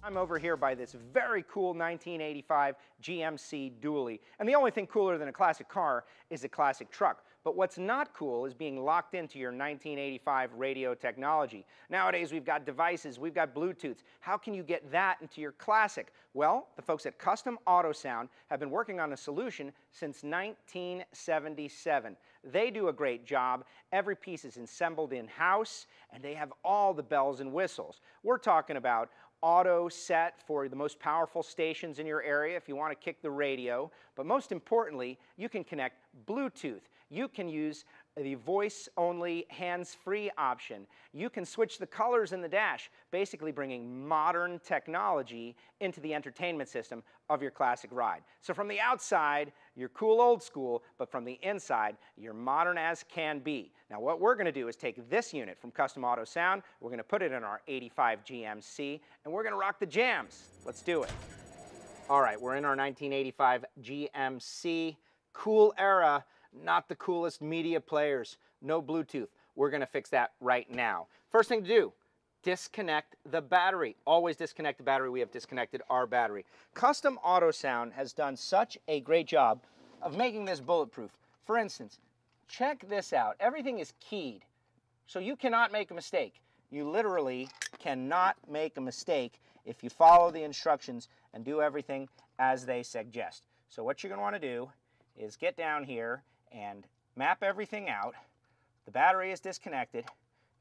I'm over here by this very cool 1985 GMC dually. And the only thing cooler than a classic car is a classic truck. But what's not cool is being locked into your 1985 radio technology. Nowadays we've got devices, we've got Bluetooth. How can you get that into your classic? Well, the folks at Custom Autosound have been working on a solution since 1977. They do a great job. Every piece is assembled in-house, and they have all the bells and whistles. We're talking about auto set for the most powerful stations in your area if you want to kick the radio. But most importantly, you can connect Bluetooth. You can use the voice-only hands-free option. You can switch the colors in the dash, basically bringing modern technology into the entertainment system of your classic ride. So from the outside, you're cool old school, but from the inside, you're modern as can be. Now what we're going to do is take this unit from Custom Autosound, we're going to put it in our 85 GMC, and we're going to rock the jams. Let's do it. All right, we're in our 1985 GMC. Cool era. Not the coolest media players, no Bluetooth. We're going to fix that right now. First thing to do, disconnect the battery. Always disconnect the battery. We have disconnected our battery. Custom Autosound has done such a great job of making this bulletproof. For instance, check this out. Everything is keyed, so you cannot make a mistake. You literally cannot make a mistake if you follow the instructions and do everything as they suggest. So what you're going to want to do is get down here and map everything out. The battery is disconnected.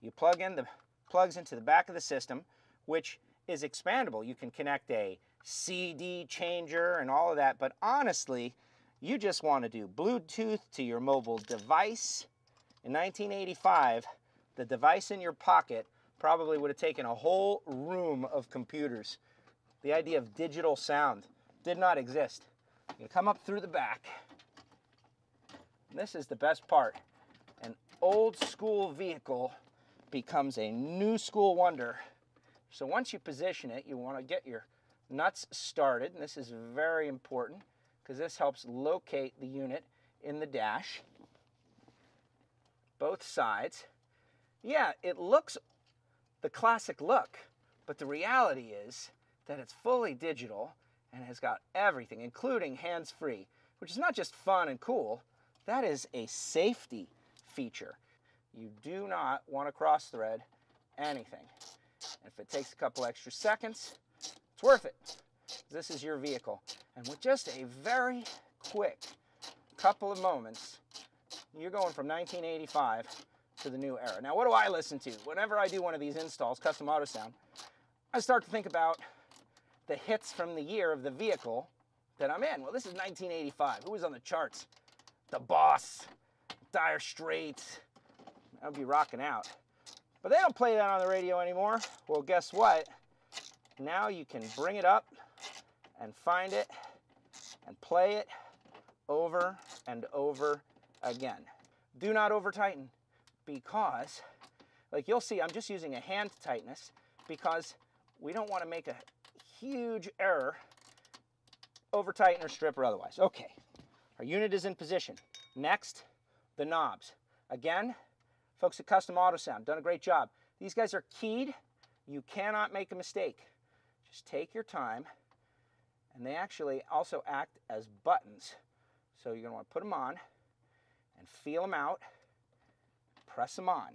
You plug in the plugs into the back of the system, which is expandable. You can connect a CD changer and all of that, but honestly, you just want to do Bluetooth to your mobile device. In 1985, the device in your pocket probably would have taken a whole room of computers. The idea of digital sound did not exist. You come up through the back. This is the best part. An old school vehicle becomes a new school wonder. So once you position it, you want to get your nuts started, and this is very important because this helps locate the unit in the dash. Both sides. Yeah, it looks the classic look, but the reality is that it's fully digital and has got everything, including hands-free, which is not just fun and cool. That is a safety feature. You do not want to cross-thread anything. If it takes a couple extra seconds, it's worth it. This is your vehicle. And with just a very quick couple of moments, you're going from 1985 to the new era. Now, what do I listen to? Whenever I do one of these installs, Custom Autosound, I start to think about the hits from the year of the vehicle that I'm in. Well, this is 1985. Who was on the charts? The Boss, Dire Straits. That would be rocking out. But they don't play that on the radio anymore. Well, guess what? Now you can bring it up and find it and play it over and over again. Do not over tighten, because, like you'll see, I'm just using a hand tightness because we don't want to make a huge error, over tighten or strip or otherwise. Okay. Our unit is in position. Next, the knobs. Again, folks at Custom Autosound, done a great job. These guys are keyed. You cannot make a mistake. Just take your time. And they actually also act as buttons. So you're going to want to put them on and feel them out. Press them on.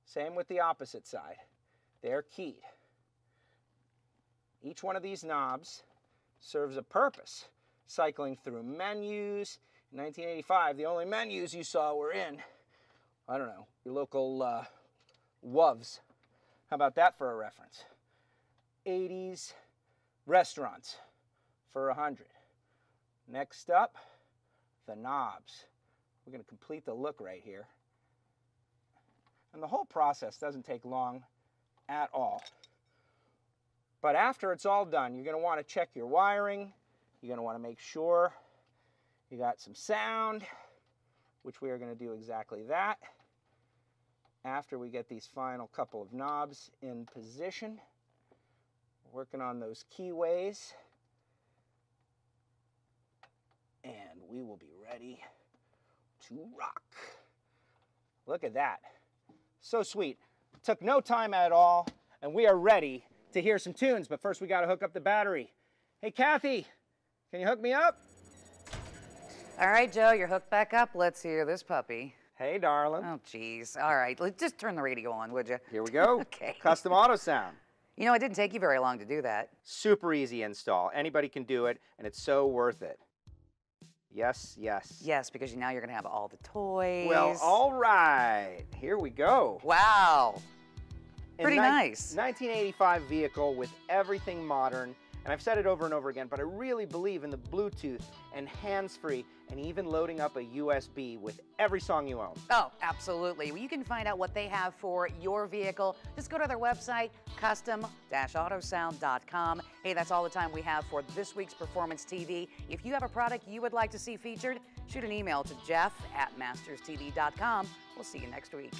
Same with the opposite side. They're keyed. Each one of these knobs serves a purpose. Cycling through menus. In 1985, the only menus you saw were in, I don't know, your local WUVs. How about that for a reference? 80s restaurants for 100. Next up, the knobs. We're going to complete the look right here. And the whole process doesn't take long at all. But after it's all done, you're going to want to check your wiring. You're going to want to make sure you got some sound, which we are going to do exactly that. After we get these final couple of knobs in position, working on those keyways, and we will be ready to rock. Look at that. So sweet. Took no time at all, and we are ready to to hear some tunes, but first we got to hook up the battery. Hey, Kathy, can you hook me up? All right, Joe, you're hooked back up. Let's hear this puppy. Hey, darling. Oh, geez. All right, just turn the radio on, would you? Here we go. Okay. Custom Autosound. You know, it didn't take you very long to do that. Super easy install. Anybody can do it, and it's so worth it. Yes, yes. Yes, because now you're going to have all the toys. Well, all right. Here we go. Wow. Pretty nice. 1985 vehicle with everything modern. And I've said it over and over again, but I really believe in the Bluetooth and hands-free and even loading up a USB with every song you own. Oh, absolutely. Well, you can find out what they have for your vehicle. Just go to their website, custom-autosound.com. Hey, that's all the time we have for this week's Performance TV. If you have a product you would like to see featured, shoot an email to jeff@masterstv.com. We'll see you next week.